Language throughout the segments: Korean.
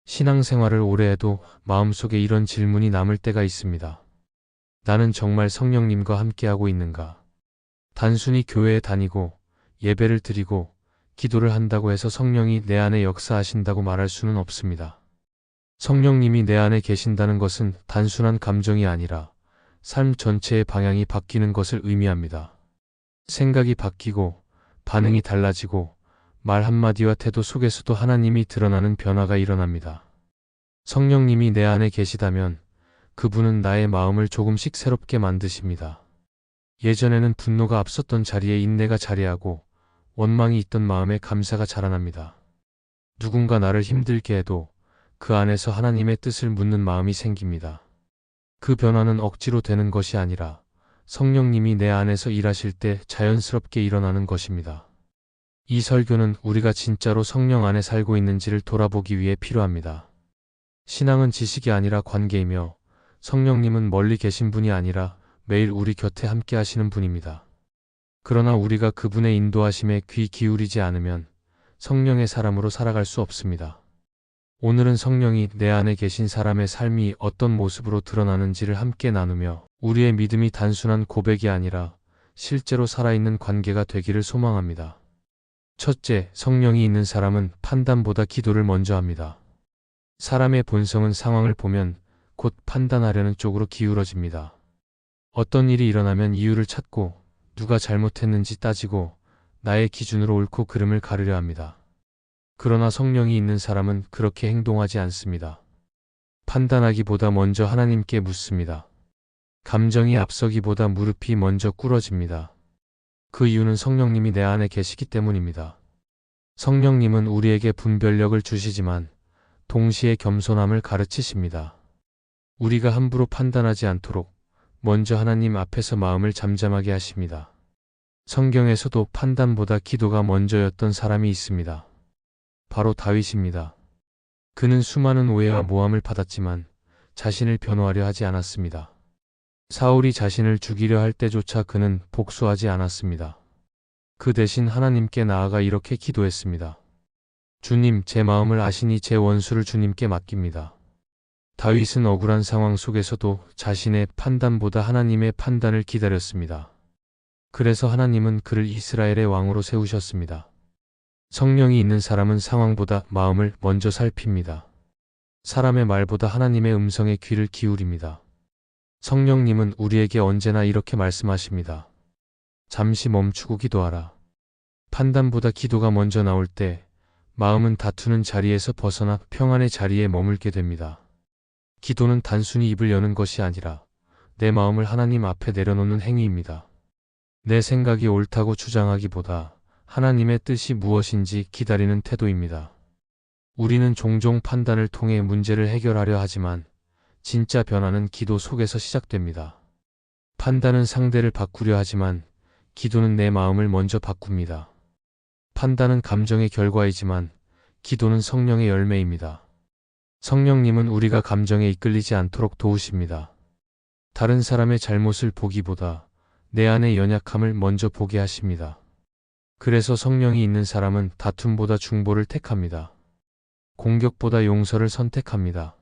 신앙생활을 오래 해도 마음속에 이런 질문이 남을 때가 있습니다. 나는 정말 성령님과 함께하고 있는가? 단순히 교회에 다니고 예배를 드리고 기도를 한다고 해서 성령이 내 안에 역사하신다고 말할 수는 없습니다. 성령님이 내 안에 계신다는 것은 단순한 감정이 아니라 삶 전체의 방향이 바뀌는 것을 의미합니다. 생각이 바뀌고 반응이 달라지고 말 한마디와 태도 속에서도 하나님이 드러나는 변화가 일어납니다. 성령님이 내 안에 계시다면 그분은 나의 마음을 조금씩 새롭게 만드십니다. 예전에는 분노가 앞섰던 자리에 인내가 자리하고 원망이 있던 마음에 감사가 자라납니다. 누군가 나를 힘들게 해도 그 안에서 하나님의 뜻을 묻는 마음이 생깁니다. 그 변화는 억지로 되는 것이 아니라 성령님이 내 안에서 일하실 때 자연스럽게 일어나는 것입니다. 이 설교는 우리가 진짜로 성령 안에 살고 있는지를 돌아보기 위해 필요합니다. 신앙은 지식이 아니라 관계이며 성령님은 멀리 계신 분이 아니라 매일 우리 곁에 함께 하시는 분입니다. 그러나 우리가 그분의 인도하심에 귀 기울이지 않으면 성령의 사람으로 살아갈 수 없습니다. 오늘은 성령이 내 안에 계신 사람의 삶이 어떤 모습으로 드러나는지를 함께 나누며 우리의 믿음이 단순한 고백이 아니라 실제로 살아있는 관계가 되기를 소망합니다. 첫째, 성령이 있는 사람은 판단보다 기도를 먼저 합니다. 사람의 본성은 상황을 보면 곧 판단하려는 쪽으로 기울어집니다. 어떤 일이 일어나면 이유를 찾고 누가 잘못했는지 따지고 나의 기준으로 옳고 그름을 가르려 합니다. 그러나 성령이 있는 사람은 그렇게 행동하지 않습니다. 판단하기보다 먼저 하나님께 묻습니다. 감정이 앞서기보다 무릎이 먼저 꿇어집니다. 그 이유는 성령님이 내 안에 계시기 때문입니다. 성령님은 우리에게 분별력을 주시지만 동시에 겸손함을 가르치십니다. 우리가 함부로 판단하지 않도록 먼저 하나님 앞에서 마음을 잠잠하게 하십니다. 성경에서도 판단보다 기도가 먼저였던 사람이 있습니다. 바로 다윗입니다. 그는 수많은 오해와 모함을 받았지만 자신을 변호하려 하지 않았습니다. 사울이 자신을 죽이려 할 때조차 그는 복수하지 않았습니다. 그 대신 하나님께 나아가 이렇게 기도했습니다. 주님, 제 마음을 아시니 제 원수를 주님께 맡깁니다. 다윗은 억울한 상황 속에서도 자신의 판단보다 하나님의 판단을 기다렸습니다. 그래서 하나님은 그를 이스라엘의 왕으로 세우셨습니다. 성령이 있는 사람은 상황보다 마음을 먼저 살핍니다. 사람의 말보다 하나님의 음성에 귀를 기울입니다. 성령님은 우리에게 언제나 이렇게 말씀하십니다. 잠시 멈추고 기도하라. 판단보다 기도가 먼저 나올 때 마음은 다투는 자리에서 벗어나 평안의 자리에 머물게 됩니다. 기도는 단순히 입을 여는 것이 아니라 내 마음을 하나님 앞에 내려놓는 행위입니다. 내 생각이 옳다고 주장하기보다 하나님의 뜻이 무엇인지 기다리는 태도입니다. 우리는 종종 판단을 통해 문제를 해결하려 하지만 진짜 변화는 기도 속에서 시작됩니다. 판단은 상대를 바꾸려 하지만 기도는 내 마음을 먼저 바꿉니다. 판단은 감정의 결과이지만 기도는 성령의 열매입니다. 성령님은 우리가 감정에 이끌리지 않도록 도우십니다. 다른 사람의 잘못을 보기보다 내 안의 연약함을 먼저 보게 하십니다. 그래서 성령이 있는 사람은 다툼보다 중보를 택합니다. 공격보다 용서를 선택합니다.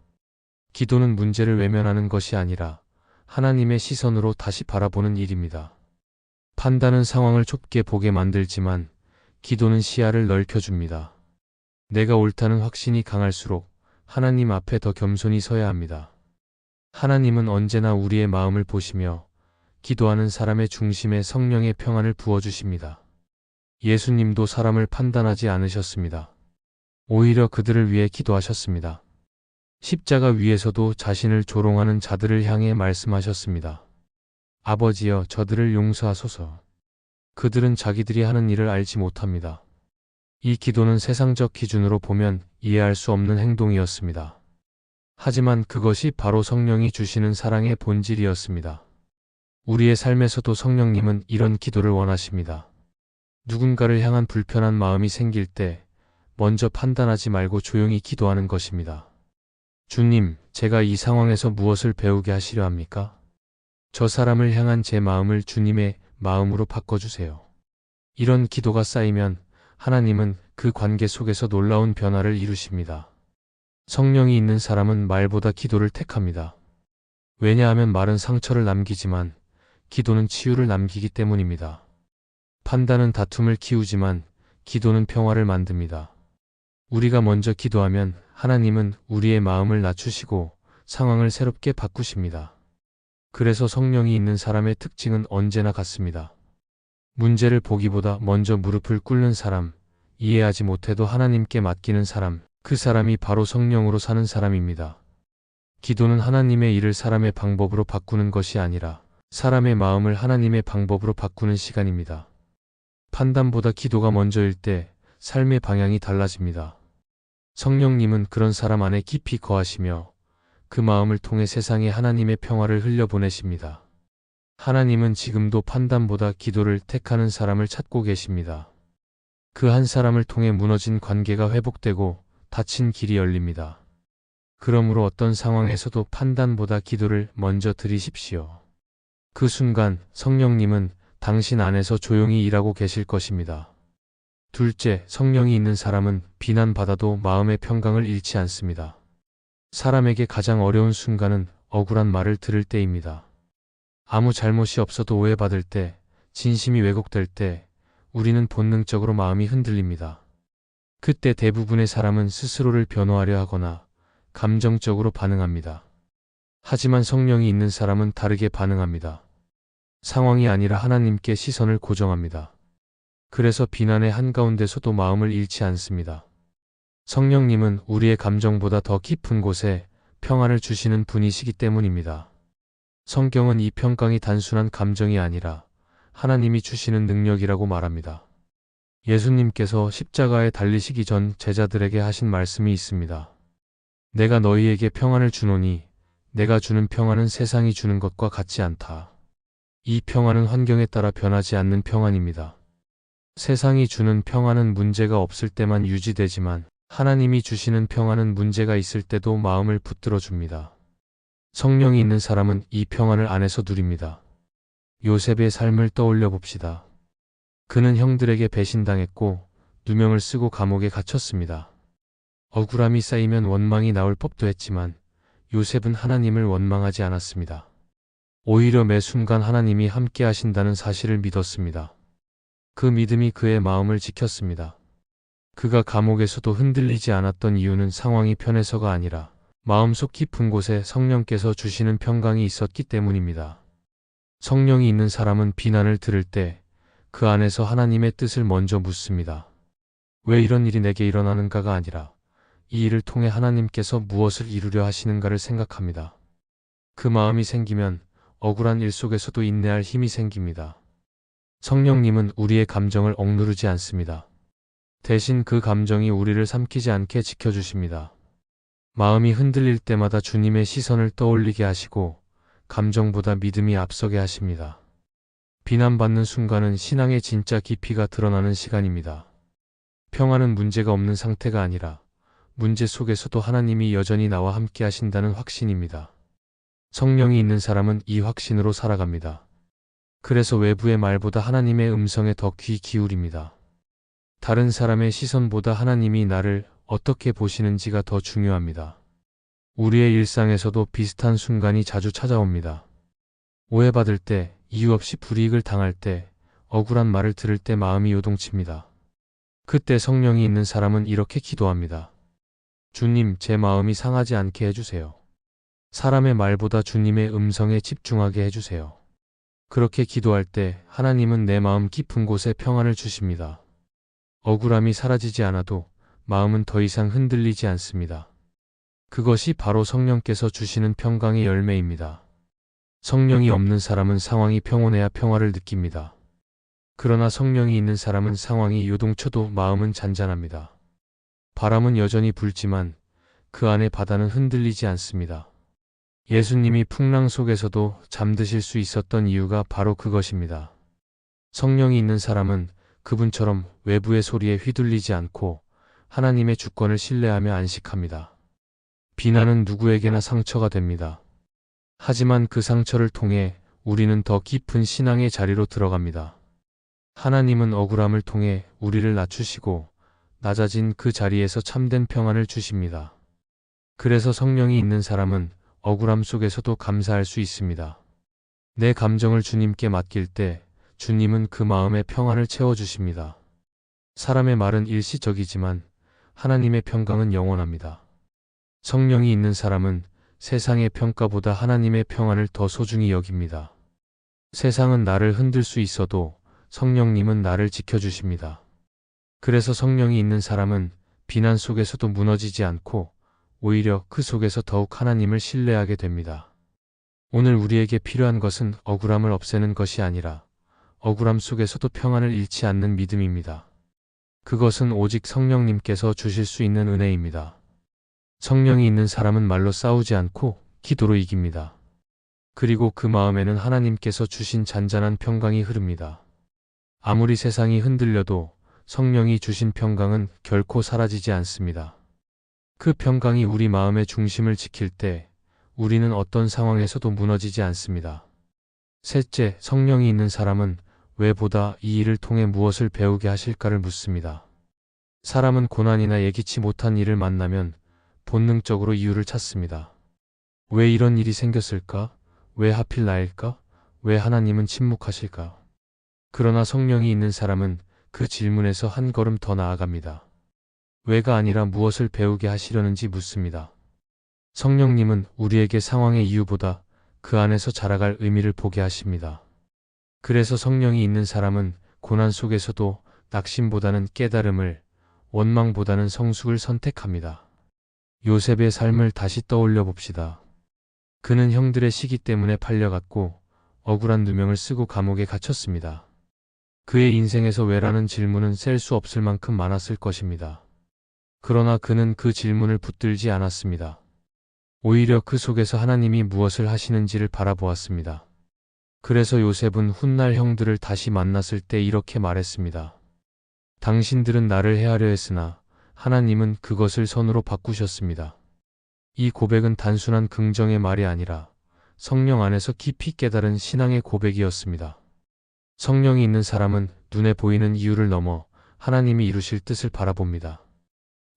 기도는 문제를 외면하는 것이 아니라 하나님의 시선으로 다시 바라보는 일입니다. 판단은 상황을 좁게 보게 만들지만 기도는 시야를 넓혀줍니다. 내가 옳다는 확신이 강할수록 하나님 앞에 더 겸손히 서야 합니다. 하나님은 언제나 우리의 마음을 보시며 기도하는 사람의 중심에 성령의 평안을 부어주십니다. 예수님도 사람을 판단하지 않으셨습니다. 오히려 그들을 위해 기도하셨습니다. 십자가 위에서도 자신을 조롱하는 자들을 향해 말씀하셨습니다. 아버지여, 저들을 용서하소서. 그들은 자기들이 하는 일을 알지 못합니다. 이 기도는 세상적 기준으로 보면 이해할 수 없는 행동이었습니다. 하지만 그것이 바로 성령이 주시는 사랑의 본질이었습니다. 우리의 삶에서도 성령님은 이런 기도를 원하십니다. 누군가를 향한 불편한 마음이 생길 때 먼저 판단하지 말고 조용히 기도하는 것입니다. 주님, 제가 이 상황에서 무엇을 배우게 하시려 합니까? 저 사람을 향한 제 마음을 주님의 마음으로 바꿔주세요. 이런 기도가 쌓이면 하나님은 그 관계 속에서 놀라운 변화를 이루십니다. 성령이 있는 사람은 말보다 기도를 택합니다. 왜냐하면 말은 상처를 남기지만 기도는 치유를 남기기 때문입니다. 판단은 다툼을 키우지만 기도는 평화를 만듭니다. 우리가 먼저 기도하면 하나님은 우리의 마음을 낮추시고 상황을 새롭게 바꾸십니다. 그래서 성령이 있는 사람의 특징은 언제나 같습니다. 문제를 보기보다 먼저 무릎을 꿇는 사람, 이해하지 못해도 하나님께 맡기는 사람, 그 사람이 바로 성령으로 사는 사람입니다. 기도는 하나님의 일을 사람의 방법으로 바꾸는 것이 아니라 사람의 마음을 하나님의 방법으로 바꾸는 시간입니다. 판단보다 기도가 먼저일 때 삶의 방향이 달라집니다. 성령님은 그런 사람 안에 깊이 거하시며 그 마음을 통해 세상에 하나님의 평화를 흘려보내십니다. 하나님은 지금도 판단보다 기도를 택하는 사람을 찾고 계십니다. 그 한 사람을 통해 무너진 관계가 회복되고 닫힌 길이 열립니다. 그러므로 어떤 상황에서도 판단보다 기도를 먼저 드리십시오. 그 순간 성령님은 당신 안에서 조용히 일하고 계실 것입니다. 둘째, 성령이 있는 사람은 비난받아도 마음의 평강을 잃지 않습니다. 사람에게 가장 어려운 순간은 억울한 말을 들을 때입니다. 아무 잘못이 없어도 오해받을 때, 진심이 왜곡될 때, 우리는 본능적으로 마음이 흔들립니다. 그때 대부분의 사람은 스스로를 변호하려 하거나 감정적으로 반응합니다. 하지만 성령이 있는 사람은 다르게 반응합니다. 상황이 아니라 하나님께 시선을 고정합니다. 그래서 비난의 한가운데서도 마음을 잃지 않습니다. 성령님은 우리의 감정보다 더 깊은 곳에 평안을 주시는 분이시기 때문입니다. 성경은 이 평강이 단순한 감정이 아니라 하나님이 주시는 능력이라고 말합니다. 예수님께서 십자가에 달리시기 전 제자들에게 하신 말씀이 있습니다. 내가 너희에게 평안을 주노니 내가 주는 평안은 세상이 주는 것과 같지 않다. 이 평안은 환경에 따라 변하지 않는 평안입니다. 세상이 주는 평안은 문제가 없을 때만 유지되지만 하나님이 주시는 평안은 문제가 있을 때도 마음을 붙들어 줍니다. 성령이 있는 사람은 이 평안을 안에서 누립니다. 요셉의 삶을 떠올려 봅시다. 그는 형들에게 배신당했고 누명을 쓰고 감옥에 갇혔습니다. 억울함이 쌓이면 원망이 나올 법도 했지만 요셉은 하나님을 원망하지 않았습니다. 오히려 매 순간 하나님이 함께 하신다는 사실을 믿었습니다. 그 믿음이 그의 마음을 지켰습니다. 그가 감옥에서도 흔들리지 않았던 이유는 상황이 편해서가 아니라 마음속 깊은 곳에 성령께서 주시는 평강이 있었기 때문입니다. 성령이 있는 사람은 비난을 들을 때 그 안에서 하나님의 뜻을 먼저 묻습니다. 왜 이런 일이 내게 일어나는가가 아니라 이 일을 통해 하나님께서 무엇을 이루려 하시는가를 생각합니다. 그 마음이 생기면 억울한 일 속에서도 인내할 힘이 생깁니다. 성령님은 우리의 감정을 억누르지 않습니다. 대신 그 감정이 우리를 삼키지 않게 지켜주십니다. 마음이 흔들릴 때마다 주님의 시선을 떠올리게 하시고 감정보다 믿음이 앞서게 하십니다. 비난받는 순간은 신앙의 진짜 깊이가 드러나는 시간입니다. 평안은 문제가 없는 상태가 아니라 문제 속에서도 하나님이 여전히 나와 함께 하신다는 확신입니다. 성령이 있는 사람은 이 확신으로 살아갑니다. 그래서 외부의 말보다 하나님의 음성에 더 귀 기울입니다. 다른 사람의 시선보다 하나님이 나를 어떻게 보시는지가 더 중요합니다. 우리의 일상에서도 비슷한 순간이 자주 찾아옵니다. 오해받을 때, 이유 없이 불이익을 당할 때, 억울한 말을 들을 때 마음이 요동칩니다. 그때 성령이 있는 사람은 이렇게 기도합니다. 주님, 제 마음이 상하지 않게 해주세요. 사람의 말보다 주님의 음성에 집중하게 해주세요. 그렇게 기도할 때 하나님은 내 마음 깊은 곳에 평안을 주십니다. 억울함이 사라지지 않아도 마음은 더 이상 흔들리지 않습니다. 그것이 바로 성령께서 주시는 평강의 열매입니다. 성령이 없는 사람은 상황이 평온해야 평화를 느낍니다. 그러나 성령이 있는 사람은 상황이 요동쳐도 마음은 잔잔합니다. 바람은 여전히 불지만 그 안의 바다는 흔들리지 않습니다. 예수님이 풍랑 속에서도 잠드실 수 있었던 이유가 바로 그것입니다. 성령이 있는 사람은 그분처럼 외부의 소리에 휘둘리지 않고 하나님의 주권을 신뢰하며 안식합니다. 비난은 누구에게나 상처가 됩니다. 하지만 그 상처를 통해 우리는 더 깊은 신앙의 자리로 들어갑니다. 하나님은 억울함을 통해 우리를 낮추시고 낮아진 그 자리에서 참된 평안을 주십니다. 그래서 성령이 있는 사람은 억울함 속에서도 감사할 수 있습니다. 내 감정을 주님께 맡길 때 주님은 그 마음에 평안을 채워주십니다. 사람의 말은 일시적이지만 하나님의 평강은 영원합니다. 성령이 있는 사람은 세상의 평가보다 하나님의 평안을 더 소중히 여깁니다. 세상은 나를 흔들 수 있어도 성령님은 나를 지켜주십니다. 그래서 성령이 있는 사람은 비난 속에서도 무너지지 않고 오히려 그 속에서 더욱 하나님을 신뢰하게 됩니다. 오늘 우리에게 필요한 것은 억울함을 없애는 것이 아니라 억울함 속에서도 평안을 잃지 않는 믿음입니다. 그것은 오직 성령님께서 주실 수 있는 은혜입니다. 성령이 있는 사람은 말로 싸우지 않고 기도로 이깁니다. 그리고 그 마음에는 하나님께서 주신 잔잔한 평강이 흐릅니다. 아무리 세상이 흔들려도 성령이 주신 평강은 결코 사라지지 않습니다. 그 평강이 우리 마음의 중심을 지킬 때 우리는 어떤 상황에서도 무너지지 않습니다. 셋째, 성령이 있는 사람은 왜 보다 이 일을 통해 무엇을 배우게 하실까를 묻습니다. 사람은 고난이나 예기치 못한 일을 만나면 본능적으로 이유를 찾습니다. 왜 이런 일이 생겼을까? 왜 하필 나일까? 왜 하나님은 침묵하실까? 그러나 성령이 있는 사람은 그 질문에서 한 걸음 더 나아갑니다. 왜가 아니라 무엇을 배우게 하시려는지 묻습니다. 성령님은 우리에게 상황의 이유보다 그 안에서 자라갈 의미를 보게 하십니다. 그래서 성령이 있는 사람은 고난 속에서도 낙심보다는 깨달음을, 원망보다는 성숙을 선택합니다. 요셉의 삶을 다시 떠올려 봅시다. 그는 형들의 시기 때문에 팔려갔고 억울한 누명을 쓰고 감옥에 갇혔습니다. 그의 인생에서 왜라는 질문은 셀 수 없을 만큼 많았을 것입니다. 그러나 그는 그 질문을 붙들지 않았습니다. 오히려 그 속에서 하나님이 무엇을 하시는지를 바라보았습니다. 그래서 요셉은 훗날 형들을 다시 만났을 때 이렇게 말했습니다. 당신들은 나를 해하려 했으나 하나님은 그것을 선으로 바꾸셨습니다. 이 고백은 단순한 긍정의 말이 아니라 성령 안에서 깊이 깨달은 신앙의 고백이었습니다. 성령이 있는 사람은 눈에 보이는 이유를 넘어 하나님이 이루실 뜻을 바라봅니다.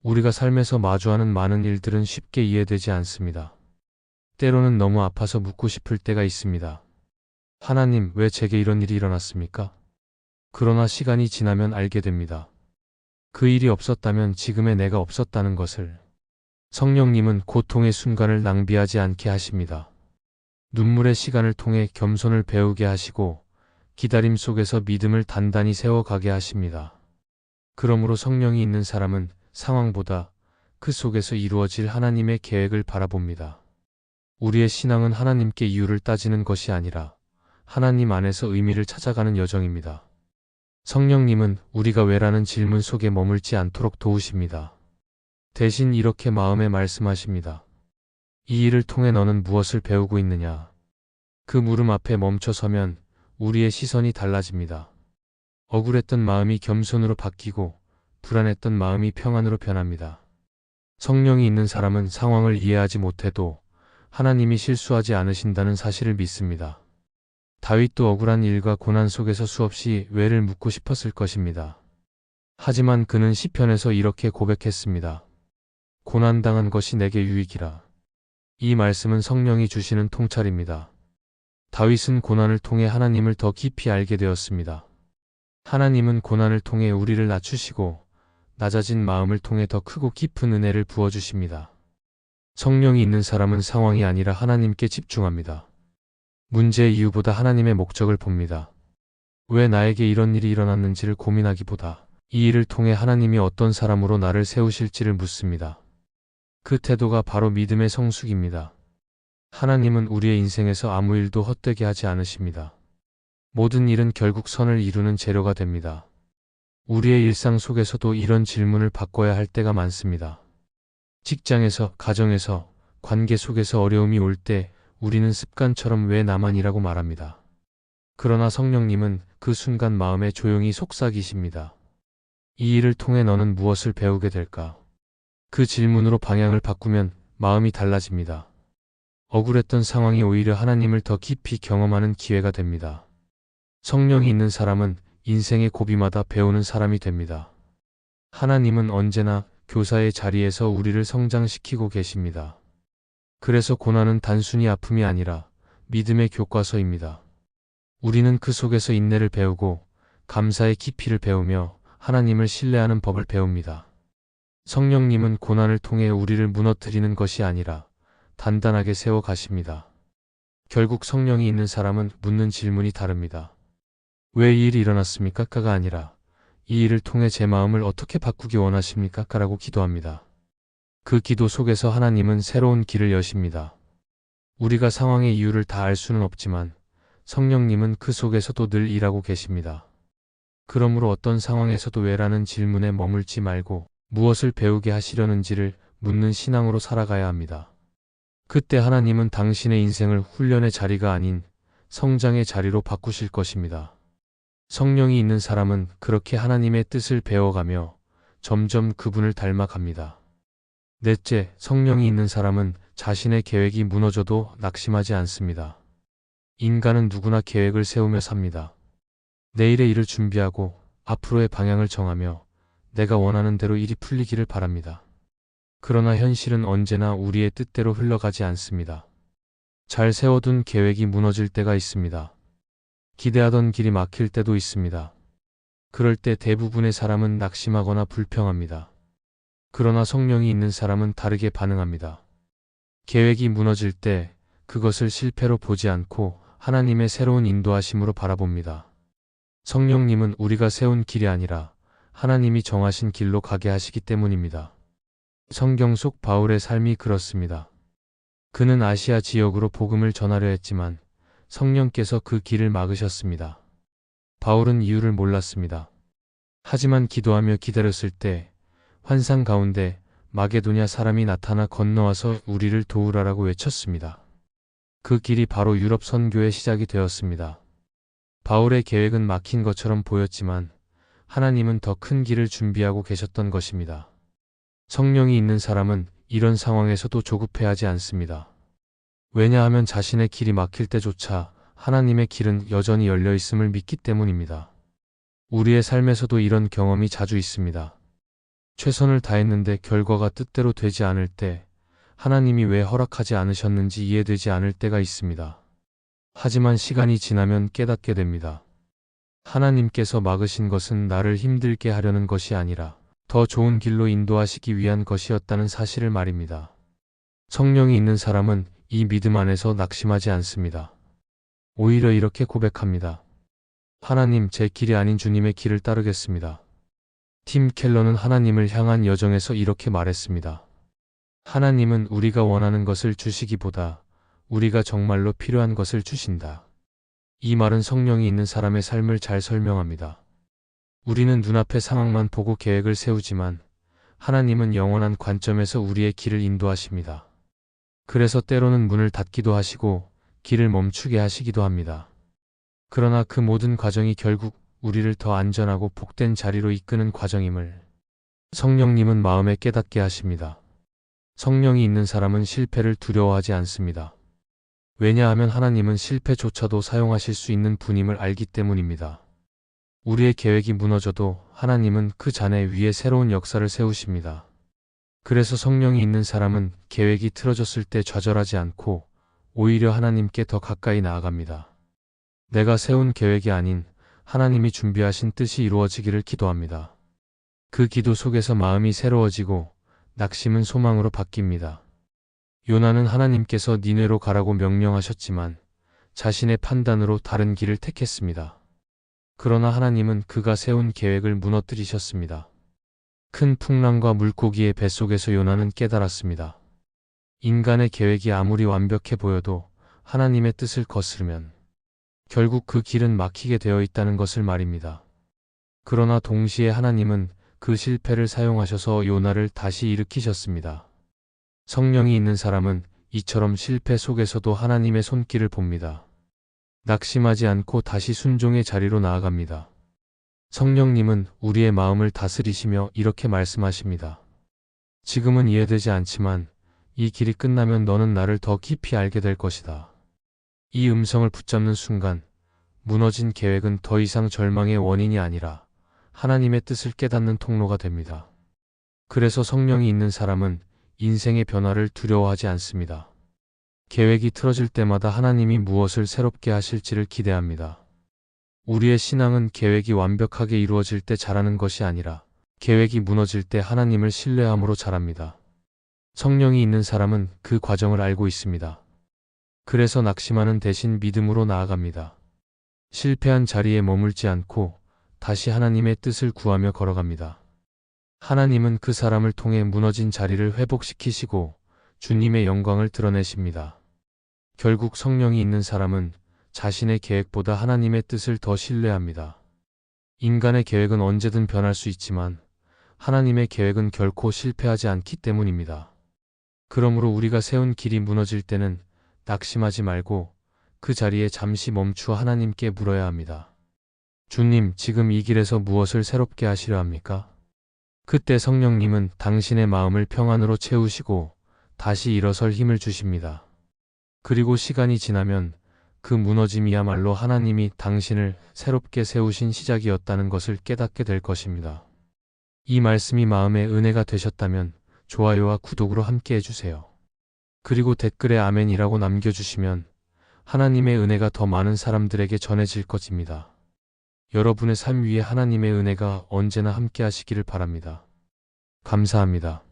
우리가 삶에서 마주하는 많은 일들은 쉽게 이해되지 않습니다. 때로는 너무 아파서 묻고 싶을 때가 있습니다. 하나님, 왜 제게 이런 일이 일어났습니까? 그러나 시간이 지나면 알게 됩니다. 그 일이 없었다면 지금의 내가 없었다는 것을. 성령님은 고통의 순간을 낭비하지 않게 하십니다. 눈물의 시간을 통해 겸손을 배우게 하시고 기다림 속에서 믿음을 단단히 세워가게 하십니다. 그러므로 성령이 있는 사람은 상황보다 그 속에서 이루어질 하나님의 계획을 바라봅니다. 우리의 신앙은 하나님께 이유를 따지는 것이 아니라 하나님 안에서 의미를 찾아가는 여정입니다. 성령님은 우리가 왜라는 질문 속에 머물지 않도록 도우십니다. 대신 이렇게 마음에 말씀하십니다. 이 일을 통해 너는 무엇을 배우고 있느냐? 그 물음 앞에 멈춰서면 우리의 시선이 달라집니다. 억울했던 마음이 겸손으로 바뀌고 불안했던 마음이 평안으로 변합니다. 성령이 있는 사람은 상황을 이해하지 못해도 하나님이 실수하지 않으신다는 사실을 믿습니다. 다윗도 억울한 일과 고난 속에서 수없이 왜를 묻고 싶었을 것입니다. 하지만 그는 시편에서 이렇게 고백했습니다. 고난당한 것이 내게 유익이라. 이 말씀은 성령이 주시는 통찰입니다. 다윗은 고난을 통해 하나님을 더 깊이 알게 되었습니다. 하나님은 고난을 통해 우리를 낮추시고 낮아진 마음을 통해 더 크고 깊은 은혜를 부어주십니다. 성령이 있는 사람은 상황이 아니라 하나님께 집중합니다. 문제의 이유보다 하나님의 목적을 봅니다. 왜 나에게 이런 일이 일어났는지를 고민하기보다 이 일을 통해 하나님이 어떤 사람으로 나를 세우실지를 묻습니다. 그 태도가 바로 믿음의 성숙입니다. 하나님은 우리의 인생에서 아무 일도 헛되게 하지 않으십니다. 모든 일은 결국 선을 이루는 재료가 됩니다. 우리의 일상 속에서도 이런 질문을 바꿔야 할 때가 많습니다. 직장에서, 가정에서, 관계 속에서 어려움이 올 때 우리는 습관처럼 왜 나만이라고 말합니다. 그러나 성령님은 그 순간 마음에 조용히 속삭이십니다. 이 일을 통해 너는 무엇을 배우게 될까? 그 질문으로 방향을 바꾸면 마음이 달라집니다. 억울했던 상황이 오히려 하나님을 더 깊이 경험하는 기회가 됩니다. 성령이 있는 사람은 인생의 고비마다 배우는 사람이 됩니다. 하나님은 언제나 교사의 자리에서 우리를 성장시키고 계십니다. 그래서 고난은 단순히 아픔이 아니라 믿음의 교과서입니다. 우리는 그 속에서 인내를 배우고 감사의 깊이를 배우며 하나님을 신뢰하는 법을 배웁니다. 성령님은 고난을 통해 우리를 무너뜨리는 것이 아니라 단단하게 세워 가십니다. 결국 성령이 있는 사람은 묻는 질문이 다릅니다. 왜 이 일이 일어났습니까? 가 아니라 이 일을 통해 제 마음을 어떻게 바꾸기 원하십니까? 라고 기도합니다. 그 기도 속에서 하나님은 새로운 길을 여십니다. 우리가 상황의 이유를 다 알 수는 없지만 성령님은 그 속에서도 늘 일하고 계십니다. 그러므로 어떤 상황에서도 왜라는 질문에 머물지 말고 무엇을 배우게 하시려는지를 묻는 신앙으로 살아가야 합니다. 그때 하나님은 당신의 인생을 훈련의 자리가 아닌 성장의 자리로 바꾸실 것입니다. 성령이 있는 사람은 그렇게 하나님의 뜻을 배워가며 점점 그분을 닮아갑니다. 넷째, 성령이 있는 사람은 자신의 계획이 무너져도 낙심하지 않습니다. 인간은 누구나 계획을 세우며 삽니다. 내일의 일을 준비하고 앞으로의 방향을 정하며 내가 원하는 대로 일이 풀리기를 바랍니다. 그러나 현실은 언제나 우리의 뜻대로 흘러가지 않습니다. 잘 세워둔 계획이 무너질 때가 있습니다. 기대하던 길이 막힐 때도 있습니다. 그럴 때 대부분의 사람은 낙심하거나 불평합니다. 그러나 성령이 있는 사람은 다르게 반응합니다. 계획이 무너질 때 그것을 실패로 보지 않고 하나님의 새로운 인도하심으로 바라봅니다. 성령님은 우리가 세운 길이 아니라 하나님이 정하신 길로 가게 하시기 때문입니다. 성경 속 바울의 삶이 그렇습니다. 그는 아시아 지역으로 복음을 전하려 했지만 성령께서 그 길을 막으셨습니다. 바울은 이유를 몰랐습니다. 하지만 기도하며 기다렸을 때 환상 가운데 마게도냐 사람이 나타나 건너와서 우리를 도우라라고 외쳤습니다. 그 길이 바로 유럽 선교의 시작이 되었습니다. 바울의 계획은 막힌 것처럼 보였지만 하나님은 더 큰 길을 준비하고 계셨던 것입니다. 성령이 있는 사람은 이런 상황에서도 조급해하지 않습니다. 왜냐하면 자신의 길이 막힐 때조차 하나님의 길은 여전히 열려 있음을 믿기 때문입니다. 우리의 삶에서도 이런 경험이 자주 있습니다. 최선을 다했는데 결과가 뜻대로 되지 않을 때 하나님이 왜 허락하지 않으셨는지 이해되지 않을 때가 있습니다. 하지만 시간이 지나면 깨닫게 됩니다. 하나님께서 막으신 것은 나를 힘들게 하려는 것이 아니라 더 좋은 길로 인도하시기 위한 것이었다는 사실을 말입니다. 성령이 있는 사람은 이 믿음 안에서 낙심하지 않습니다. 오히려 이렇게 고백합니다. 하나님, 제 길이 아닌 주님의 길을 따르겠습니다. 팀 켈러는 하나님을 향한 여정에서 이렇게 말했습니다. 하나님은 우리가 원하는 것을 주시기보다 우리가 정말로 필요한 것을 주신다. 이 말은 성령이 있는 사람의 삶을 잘 설명합니다. 우리는 눈앞의 상황만 보고 계획을 세우지만 하나님은 영원한 관점에서 우리의 길을 인도하십니다. 그래서 때로는 문을 닫기도 하시고 길을 멈추게 하시기도 합니다. 그러나 그 모든 과정이 결국 우리를 더 안전하고 복된 자리로 이끄는 과정임을 성령님은 마음에 깨닫게 하십니다. 성령이 있는 사람은 실패를 두려워하지 않습니다. 왜냐하면 하나님은 실패조차도 사용하실 수 있는 분임을 알기 때문입니다. 우리의 계획이 무너져도 하나님은 그 잔해 위에 새로운 역사를 세우십니다. 그래서 성령이 있는 사람은 계획이 틀어졌을 때 좌절하지 않고 오히려 하나님께 더 가까이 나아갑니다. 내가 세운 계획이 아닌 하나님이 준비하신 뜻이 이루어지기를 기도합니다. 그 기도 속에서 마음이 새로워지고 낙심은 소망으로 바뀝니다. 요나는 하나님께서 니네로 가라고 명령하셨지만 자신의 판단으로 다른 길을 택했습니다. 그러나 하나님은 그가 세운 계획을 무너뜨리셨습니다. 큰 풍랑과 물고기의 뱃속에서 요나는 깨달았습니다. 인간의 계획이 아무리 완벽해 보여도 하나님의 뜻을 거스르면 결국 그 길은 막히게 되어 있다는 것을 말입니다. 그러나 동시에 하나님은 그 실패를 사용하셔서 요나를 다시 일으키셨습니다. 성령이 있는 사람은 이처럼 실패 속에서도 하나님의 손길을 봅니다. 낙심하지 않고 다시 순종의 자리로 나아갑니다. 성령님은 우리의 마음을 다스리시며 이렇게 말씀하십니다. 지금은 이해되지 않지만 이 길이 끝나면 너는 나를 더 깊이 알게 될 것이다. 이 음성을 붙잡는 순간 무너진 계획은 더 이상 절망의 원인이 아니라 하나님의 뜻을 깨닫는 통로가 됩니다. 그래서 성령이 있는 사람은 인생의 변화를 두려워하지 않습니다. 계획이 틀어질 때마다 하나님이 무엇을 새롭게 하실지를 기대합니다. 우리의 신앙은 계획이 완벽하게 이루어질 때 자라는 것이 아니라 계획이 무너질 때 하나님을 신뢰함으로 자랍니다. 성령이 있는 사람은 그 과정을 알고 있습니다. 그래서 낙심하는 대신 믿음으로 나아갑니다. 실패한 자리에 머물지 않고 다시 하나님의 뜻을 구하며 걸어갑니다. 하나님은 그 사람을 통해 무너진 자리를 회복시키시고 주님의 영광을 드러내십니다. 결국 성령이 있는 사람은 자신의 계획보다 하나님의 뜻을 더 신뢰합니다. 인간의 계획은 언제든 변할 수 있지만 하나님의 계획은 결코 실패하지 않기 때문입니다. 그러므로 우리가 세운 길이 무너질 때는 낙심하지 말고 그 자리에 잠시 멈추어 하나님께 물어야 합니다. 주님, 지금 이 길에서 무엇을 새롭게 하시려 합니까? 그때 성령님은 당신의 마음을 평안으로 채우시고 다시 일어설 힘을 주십니다. 그리고 시간이 지나면 그 무너짐이야말로 하나님이 당신을 새롭게 세우신 시작이었다는 것을 깨닫게 될 것입니다. 이 말씀이 마음의 은혜가 되셨다면 좋아요와 구독으로 함께 해주세요. 그리고 댓글에 아멘이라고 남겨주시면 하나님의 은혜가 더 많은 사람들에게 전해질 것입니다. 여러분의 삶 위에 하나님의 은혜가 언제나 함께 하시기를 바랍니다. 감사합니다.